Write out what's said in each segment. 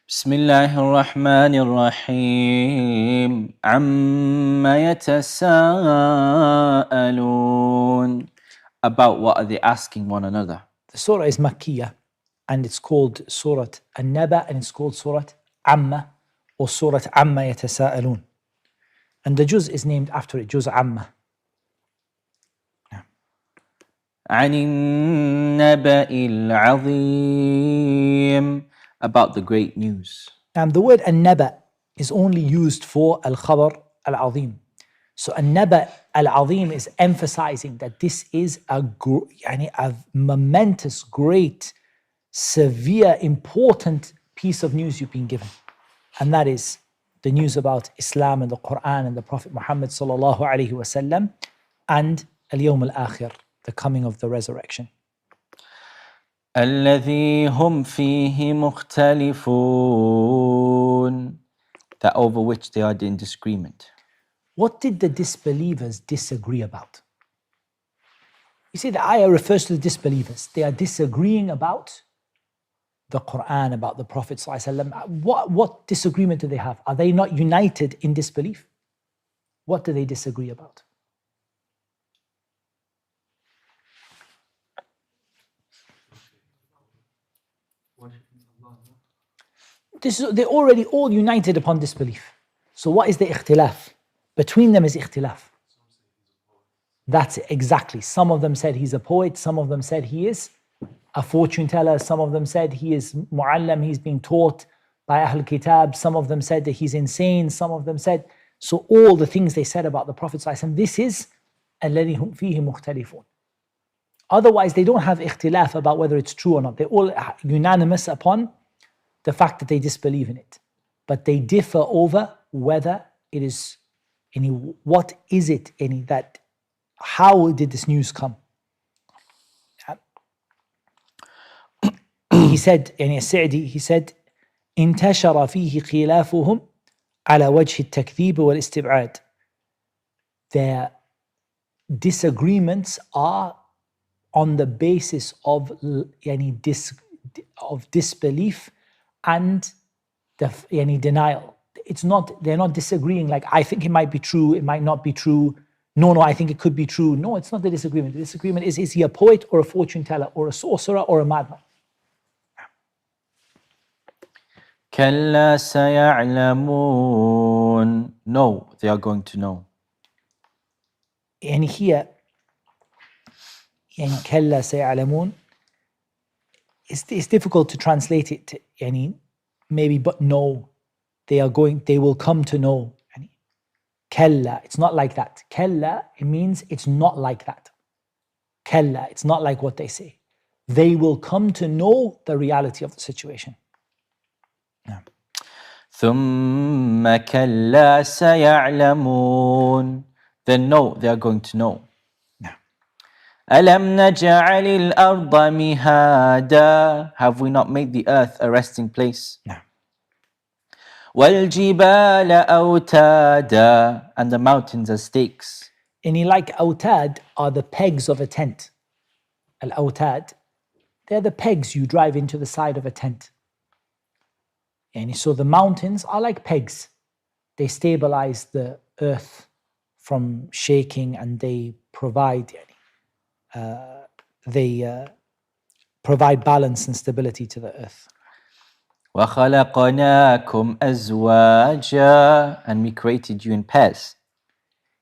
بسم الله الرحمن الرحيم عما يتساءلون. About what are they asking one another? The surah is Makkiyah and it's called Surah An-Naba and it's called Surah Amma or Surah Amma Yatasa'alun. And the juz is named after it, Juz Amma. عن النبأ العظيم. About the great news. And the word An-Naba is only used for Al-Khabar Al-Azim. So An-Naba Al-Azim is emphasizing that this is a momentous, great, severe, important piece of news you've been given. And that is the news about Islam and the Quran and the Prophet Muhammad sallallahu alaihi wasallam and Al-Yawm Al-Akhir, the coming of the resurrection. الذي هم فيه مختلفون. That over which they are in disagreement. What did the disbelievers disagree about? You see, the ayah refers to the disbelievers. They are disagreeing about the Quran, about the Prophet ﷺ. What disagreement do they have? Are they not united in disbelief? What do they disagree about? They're already all united upon disbelief. So what is the ikhtilaf? Between them is ikhtilaf. That's it, exactly. Some of them said he's a poet, some of them said he is a fortune teller, some of them said he is mu'allam, he's being taught by Ahl Kitab, some of them said that he's insane, some of them said, so all the things they said about the Prophet ﷺ, this is الَّذِي هُمْ فِيهِ مُخْتَلِفُونَ. Otherwise they don't have ikhtilaf about whether it's true or not. They're all unanimous upon the fact that they disbelieve in it. But they differ over whether it is what is it that, how did this news come? He said, Sa'di, he said, انتشر فيه خلافهم على وجه التكذيب والاستبعاد. Their disagreements are on the basis of disbelief and denial. It's not, they're not disagreeing like, I think it might be true, it might not be true. No, I think it could be true. No, it's not the disagreement. The disagreement is he a poet or a fortune teller or a sorcerer or a madman? كلا سيعلمون. No, they are going to know. And here, كلا سيعلمون, it's difficult to translate it. Maybe, but no, they will come to know. Kalla, it's not like that. Kalla, it means it's not like that. Kalla, it's not like what they say. They will come to know the reality of the situation. ثم كلا سيعلمون. Then no, they are going to know. ألم نجعل الأرض مهادا. Have we not made the earth a resting place? وَالْجِبَالَ أَوْتَادًا. And the mountains as stakes. And like awtad are the pegs of a tent. Al-awtad, they're the pegs you drive into the side of a tent. And so the mountains are like pegs. They stabilize the earth from shaking and they provide balance and stability to the earth. وَخَلَقْنَاكُمْ أَزْوَاجًا. And we created you in pairs.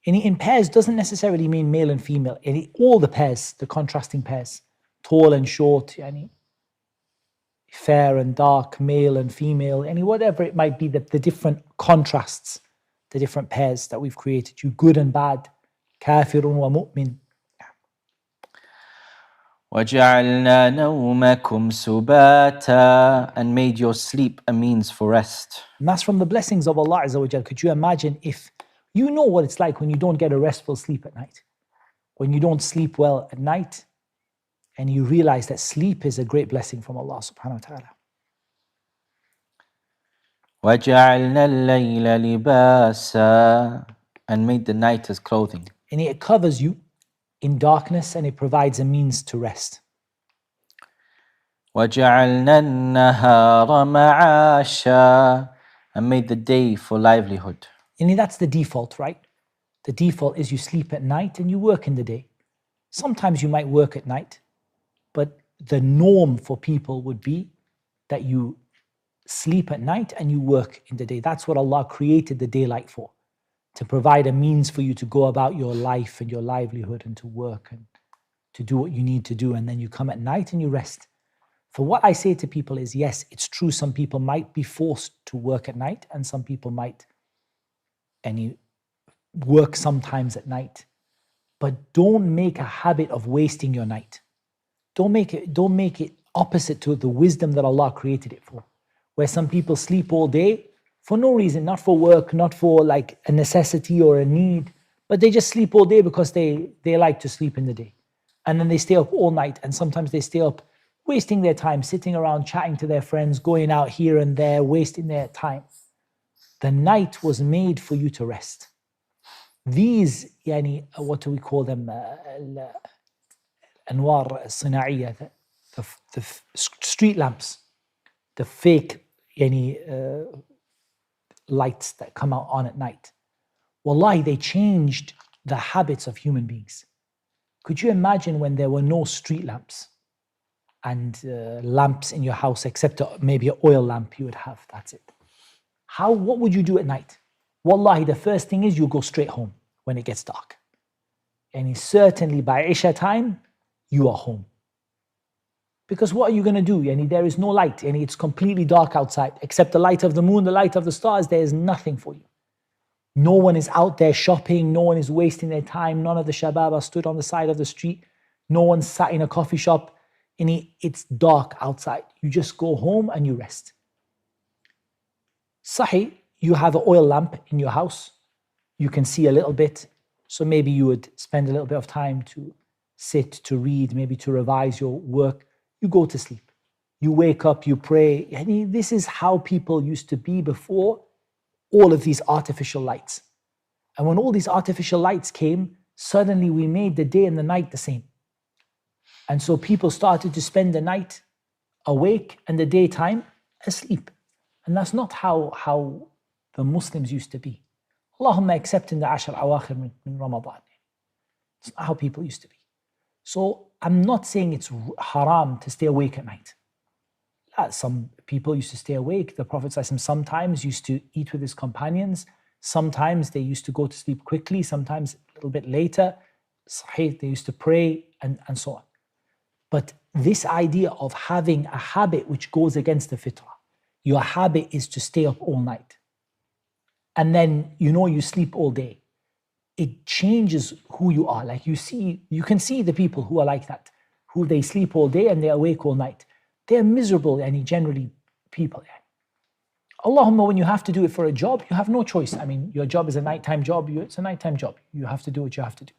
And in pairs doesn't necessarily mean male and female. All the pairs, the contrasting pairs, tall and short, fair and dark, male and female, whatever it might be, the different contrasts, the different pairs that we've created, you good and bad, kafirun wa mu'min. وَجَعَلْنَا نَوْمَكُمْ سُبَاتًا. And made your sleep a means for rest. And that's from the blessings of Allah Azza wa Jal. Could you imagine if you know what it's like when you don't get a restful sleep at night, when you don't sleep well at night, and you realize that sleep is a great blessing from Allah subhanahu wa ta'ala. وَجَعَلْنَا اللَّيْلَ لِبَاسًا. And made the night as clothing. And it covers you in darkness and it provides a means to rest. وَجَعَلْنَا النَّهَارَ مَعَاشًا and made the day for livelihood. And that's the default, right? The default is you sleep at night and you work in the day. Sometimes you might work at night, but the norm for people would be that you sleep at night and you work in the day. That's what Allah created the daylight for, to provide a means for you to go about your life and your livelihood and to work and to do what you need to do. And then you come at night and you rest. For what I say to people is, yes, it's true, some people might be forced to work at night and some people might work sometimes at night. But don't make a habit of wasting your night. Don't make it opposite to the wisdom that Allah created it for, where some people sleep all day for no reason, not for work, not for like a necessity or a need, but they just sleep all day because they like to sleep in the day. And then they stay up all night, and sometimes they stay up wasting their time, sitting around chatting to their friends, going out here and there, wasting their time. The night was made for you to rest. These, what do we call them? Anwar Sinaiya, the street lamps, the fake lights that come out on at night. Wallahi, they changed the habits of human beings. Could you imagine when there were no street lamps and lamps in your house except maybe an oil lamp you would have, that's it. What would you do at night? Wallahi, the first thing is you go straight home when it gets dark. And certainly by Isha time, you are home. Because what are you going to do? There is no light. It's completely dark outside. Except the light of the moon, the light of the stars, there is nothing for you. No one is out there shopping. No one is wasting their time. None of the shabab are stood on the side of the street. No one sat in a coffee shop. It's dark outside. You just go home and you rest. Sahih, you have an oil lamp in your house. You can see a little bit. So maybe you would spend a little bit of time to sit, to read, maybe to revise your work. You go to sleep. You wake up, you pray. This is how people used to be before all of these artificial lights. And when all these artificial lights came, suddenly we made the day and the night the same. And so people started to spend the night awake and the daytime asleep. And that's not how the Muslims used to be. Allahumma except in the Ashar Awakhir min Ramadan. It's not how people used to be. So I'm not saying it's haram to stay awake at night. Some people used to stay awake. The Prophet sometimes used to eat with his companions. Sometimes they used to go to sleep quickly, sometimes a little bit later. Sahih, they used to pray and so on. But this idea of having a habit which goes against the fitrah, your habit is to stay up all night. And then you sleep all day. It changes who you are. Like you can see the people who are like that, who they sleep all day and they're awake all night. They're miserable, generally people. Allahumma, when you have to do it for a job, you have no choice. Your job is a nighttime job. It's a nighttime job. You have to do what you have to do.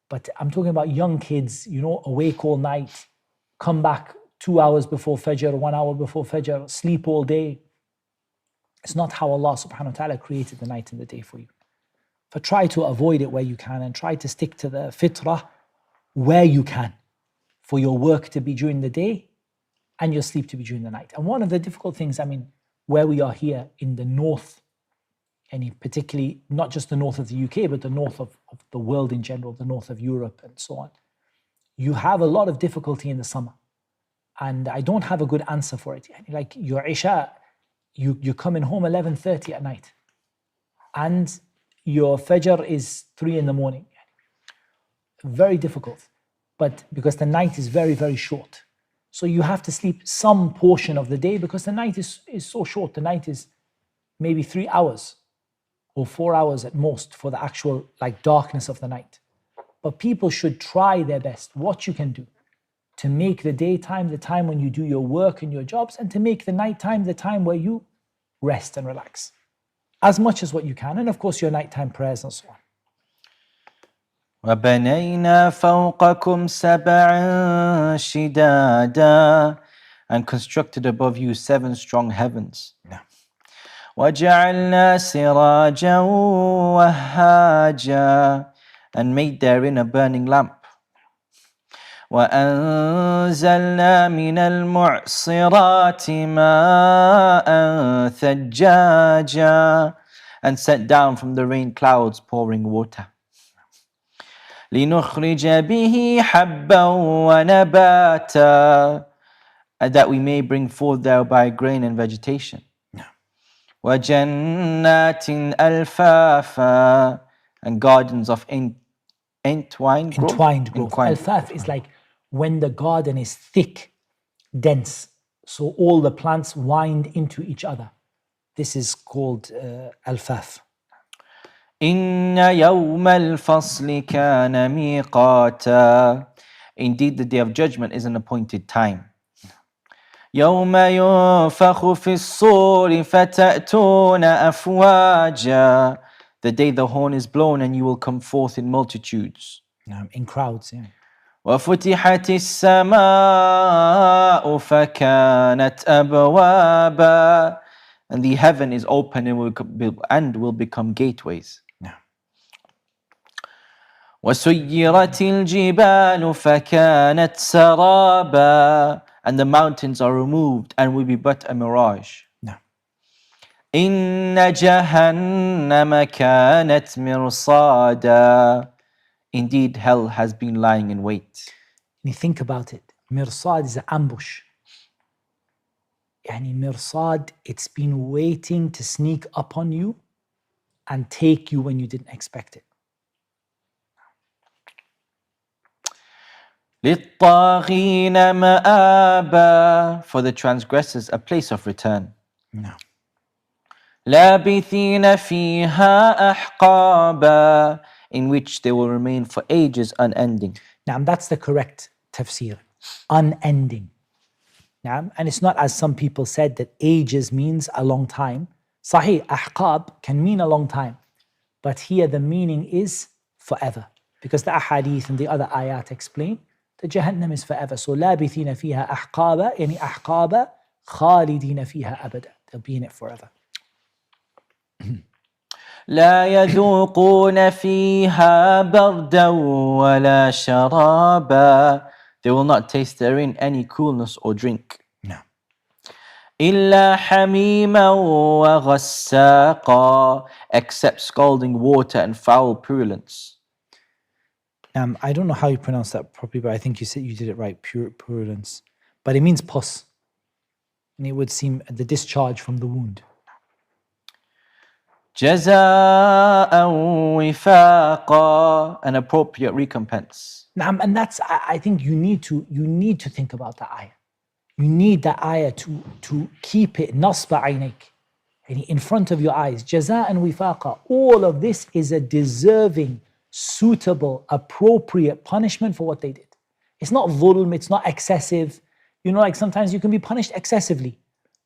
But I'm talking about young kids, awake all night, come back 2 hours before Fajr, 1 hour before Fajr, sleep all day. It's not how Allah subhanahu wa ta'ala created the night and the day for you. But try to avoid it where you can and try to stick to the fitrah where you can, for your work to be during the day and your sleep to be during the night. And one of the difficult things, where we are here in the north, and particularly not just the north of the UK, but the north of the world in general, the north of Europe and so on, you have a lot of difficulty in the summer. And I don't have a good answer for it. Like your Isha, you're coming home 11:30 at night. And your Fajr is 3 in the morning. Very difficult. But because the night is very, very short. So you have to sleep some portion of the day because the night is so short. The night is maybe 3 hours or 4 hours at most for the actual darkness of the night. But people should try their best, what you can do, to make the daytime the time when you do your work and your jobs, and to make the nighttime the time where you rest and relax. As much as what you can, and of course your nighttime prayers and so on. وَبَنَيْنَا فَوْقَكُمْ سَبْعًا شِدَادًا and constructed above you 7 strong heavens. وَجَعَلْنَا سِرَاجًا وَهَّاجًا and made therein a burning lamp. وأنزلنا من المعصرات ماء ثجاجا, and sent down from the rain clouds pouring water. لنخرج به حبا ونباتا, and that we may bring forth thereby grain and vegetation. وجنات ألفافا, and gardens of entwined growth. Alfaf is like when the garden is thick, dense, so all the plants wind into each other. This is called alfaf. إن يوم الفصل كان ميقاتا, indeed the day of judgment is an appointed time. يوم ينفخ في الصور فتأتون أفواجا, the day the horn is blown and you will come forth in multitudes. In crowds, yeah. وفتحت السماء فكانت أبوابا, and the heaven is open and will become gateways. وسيرت الجبال فكانت سرابا, and the mountains are removed and will be but a mirage. إن جهنم كانت مرصادا, indeed hell has been lying in wait. When you think about it, mirsad is an ambush. Mirsad, it's been waiting to sneak up on you and take you when you didn't expect it. للطاغين مآبا, for the transgressors a place of return. لابثين فيها أحقابا, in which they will remain for ages unending. Now that's the correct tafsir, unending. And it's not as some people said that ages means a long time. Sahih, ahqab can mean a long time. But here the meaning is forever. Because the ahadith and the other ayat explain that Jahannam is forever. So لابثين فيها أحقابا, يعني أحقابا خالدين فيها أبدا. They'll be in it forever. لا يذوقون فيها بردا ولا شرابا, they will not taste therein any coolness or drink. إلا حميما وغساقا, except scalding water and foul purulence. I don't know how you pronounce that properly, but I think you said you did it right, purulence. But it means pus. And it would seem the discharge from the wound. جزاء وفاقا, an appropriate recompense. And that's, I think you need to think about that ayah. You need that ayah to keep it nasba aynik, in front of your eyes. Jaza'an wifaqa. All of this is a deserving, suitable, appropriate punishment for what they did. It's not dhulm, it's not excessive. Like sometimes you can be punished excessively,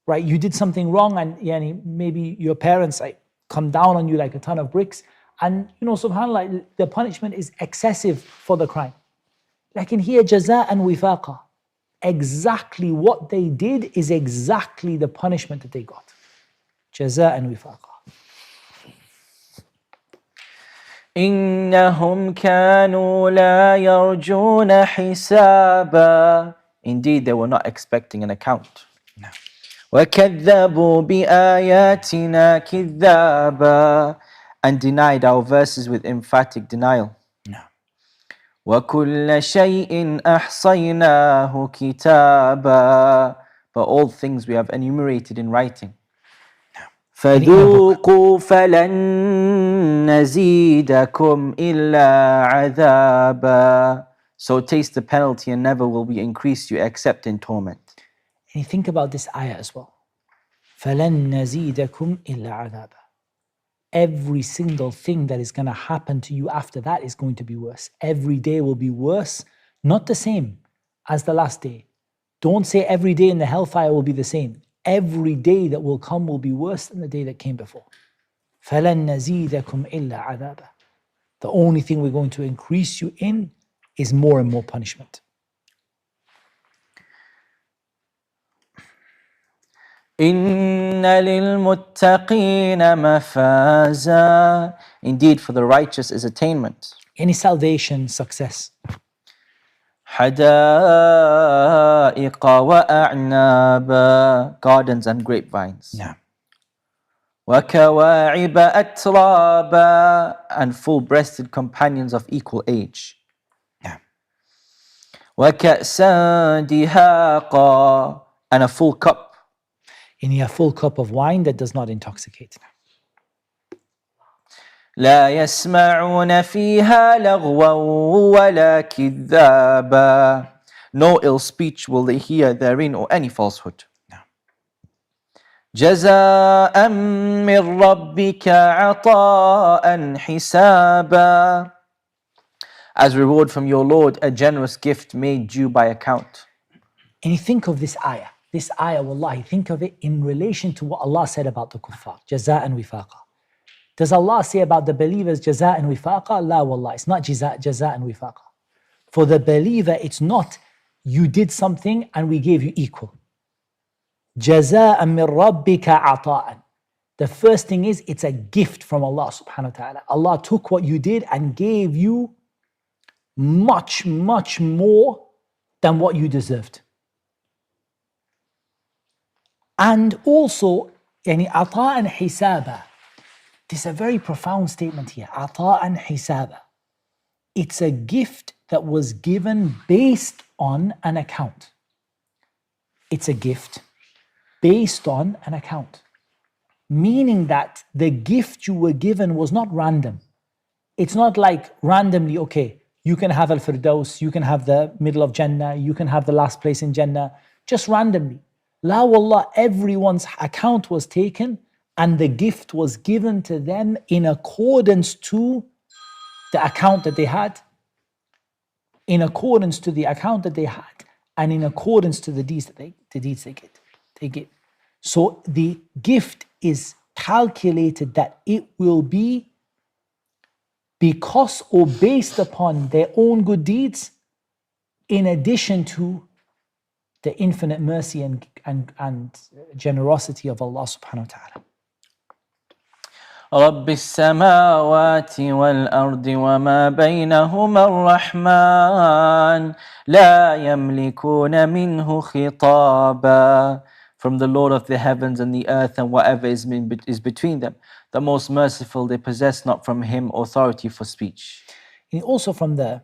right? You did something wrong and maybe your parents come down on you like a ton of bricks, and subhanAllah, the punishment is excessive for the crime. Like in here, jaza'an wifaqa. Exactly what they did is exactly the punishment that they got. Jaza'an wifaqa. إنهم كانوا لا يرجون حسابا, indeed they were not expecting an account. وكذبوا بآياتنا كذابا, and denied our verses with emphatic denial. وكل شيء أحصيناه كتابا, but all things we have enumerated in writing. فذوقوا فلن نزيدكم إلا عذابا, so taste the penalty and never will we increase you except in torment. And you think about this ayah as well. فَلَن نَزِيدَكُمْ إِلَّا عَذَابًا. Every single thing that is going to happen to you after that is going to be worse. Every day will be worse, not the same as the last day. Don't say every day in the hellfire will be the same. Every day that will come will be worse than the day that came before. فَلَن نَزِيدَكُمْ إِلَّا عَذَابًا. The only thing we're going to increase you in is more and more punishment. إن للمتقين مفازا, indeed for the righteous is attainment. Any salvation, success. حدائق وأعنابا, gardens and grapevines. نعم. وكواعب أترابا, and full-breasted companions of equal age. نعم. وكأسا دهاقا, and a full cup. In a full cup of wine that does not intoxicate. لا يسمعون فيها لغوا ولا كذابا. No ill speech will they hear therein or any falsehood. جزاء من ربك عطاء حسابا. As reward from your Lord, a generous gift made due by account. And you think of this ayah. This ayah, wallahi, think of it in relation to what Allah said about the kuffar. Jaza'an wifaqa. Does Allah say about the believers jaza'an wifaqa? La wallah, it's not jaza'an wifaqa. For the believer, it's not you did something and we gave you equal. Jaza'an min rabbika ata'an. The first thing is it's a gift from Allah subhanahu wa ta'ala. Allah took what you did and gave you much, much more than what you deserved. And also, yani ata'an hisaba. This is a very profound statement here. Ata'an hisaba. It's a gift that was given based on an account. It's a gift based on an account. Meaning that the gift you were given was not random. It's not like randomly, okay, you can have Al-Firdaus, you can have the middle of Jannah, you can have the last place in Jannah, just randomly. La wallah, everyone's account was taken and the gift was given to them in accordance to the account that they had, in accordance to the account that they had, and in accordance to the deeds that they get. So the gift is calculated that it will be because or based upon their own good deeds, in addition to the infinite mercy and generosity of Allah subhanahu wa ta'ala. رب السماوات والأرض وما بينهما الرحمن لا يملكون منه خطابا. From the Lord of the heavens and the earth and whatever is between them, the most merciful, they possess not from him authority for speech. And also from the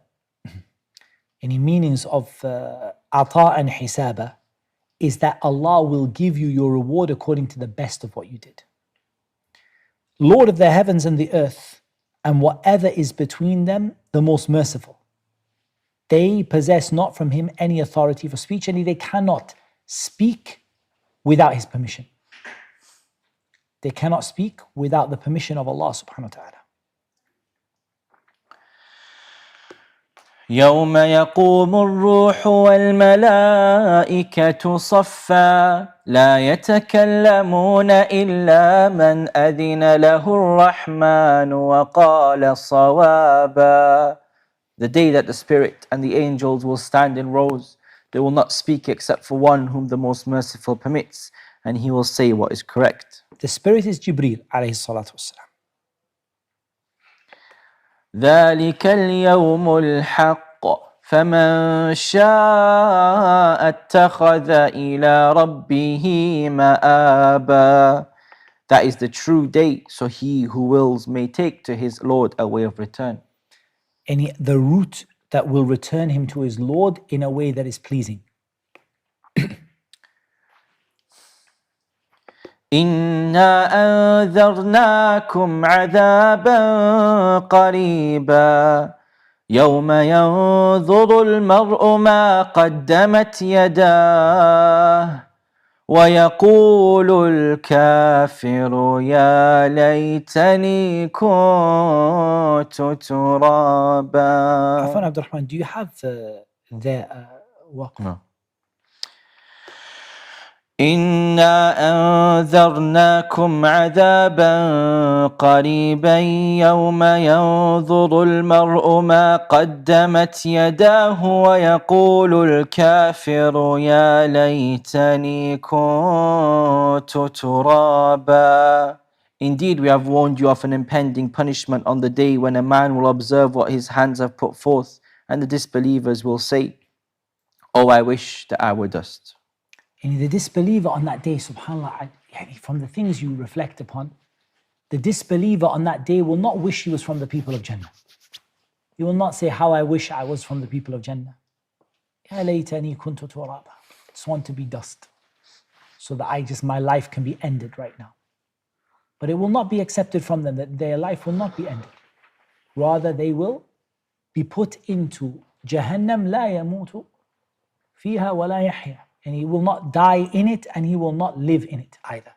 any meanings of ata and hisaba is that Allah will give you your reward according to the best of what you did. Lord of the heavens and the earth and whatever is between them, the most merciful. They possess not from him any authority for speech, and they cannot speak without his permission. They cannot speak without the permission of Allah subhanahu wa ta'ala. يوم يقوم الروح والملائكة صفا لا يتكلمون إلا من أذن له الرحمن وقال صوابا. The day that the Spirit and the angels will stand in rows, they will not speak except for one whom the most merciful permits, and he will say what is correct. The Spirit is Jibreel alayhi salatu wassalam. ذلك اليوم الحق فمن شاء اتخذ إلى ربه مآبا. That is the true day, so he who wills may take to his Lord a way of return. And the route that will return him to his Lord in a way that is pleasing. إنا أنذرناكم عذابا قريبا يوم ينظر المرء ما قدمت يداه ويقول الكافر يا ليتني كنت ترابا. Afan Abdurrahman, do you have the waqf? No. إنا أنذرناكم عذابا قريبا يوم ينظر المرء ما قدمت يداه ويقول الكافر يا ليتني كنت ترابا. Indeed, we have warned you of an impending punishment on the day when a man will observe what his hands have put forth, and the disbelievers will say, Oh, I wish that I were dust. And the disbeliever on that day, subhanAllah, from the things you reflect upon, the disbeliever on that day will not wish he was from the people of Jannah. He will not say, how I wish I was from the people of Jannah. Ya laytani kuntu turaba. I just want to be dust, so that my life can be ended right now. But it will not be accepted from them, that their life will not be ended. Rather, they will be put into Jahannam, la yamutu fiha wa la yahya. And he will not die in it, and he will not live in it either.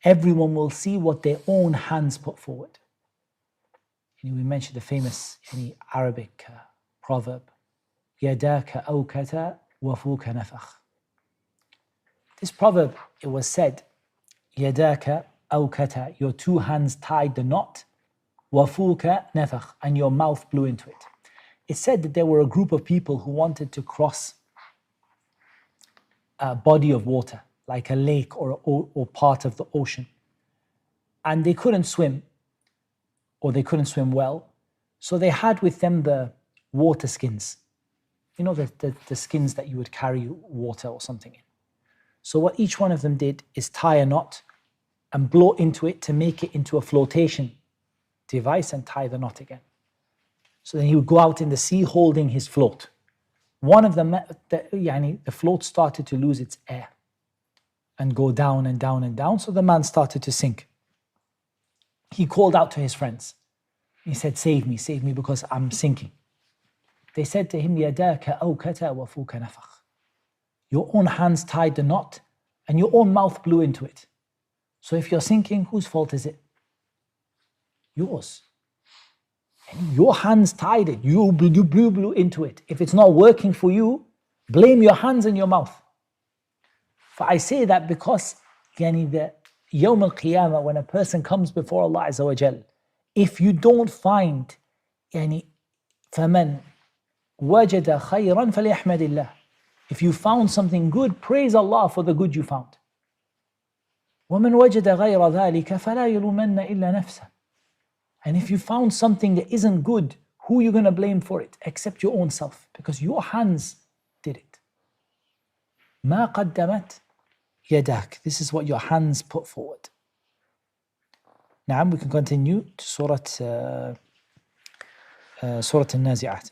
Everyone will see what their own hands put forward. And we mentioned the famous Arabic proverb, يَدَاكَ أَوْكَتَ وَفُوكَ نَفَخ. This proverb, it was said, يَدَاكَ أَوْكَتَ, your two hands tied the knot, وَفُوكَ نَفَخ, and your mouth blew into it. It said that there were a group of people who wanted to cross a body of water, like a lake or part of the ocean. And they couldn't swim, or they couldn't swim well. So they had with them the water skins. You know, the skins that you would carry water or something in. So what each one of them did is tie a knot and blow into it to make it into a flotation device and tie the knot again. So then he would go out in the sea holding his float. One of them, the float started to lose its air and go down and down and down. So the man started to sink. He called out to his friends. He said, save me because I'm sinking. They said to him, يَدَاكَ أَوْكَتَ وَفُوكَ نَفَخ. Your own hands tied the knot and your own mouth blew into it. So if you're sinking, whose fault is it? Yours. And your hands tied it. You blew into it. If it's not working for you, blame your hands and your mouth. For I say that because the Yawm al-Qiyamah, when a person comes before Allah Azza wa Jal, if you don't find فَمَنْ وَجَدَ خَيْرًا فَلْيَحْمَدِ اللَّهِ. If you found something good, praise Allah for the good you found. وَمَنْ وَجَدَ غَيْرَ ذَلِكَ فَلَا يَلُومَنَّ إِلَّا نَفْسَهُ. And if you found something that isn't good, who are you going to blame for it? Except your own self, because your hands did it. مَا قَدَّمَتْ يَدَاكَ. This is what your hands put forward. Now we can continue to Surah An-Nazi'at.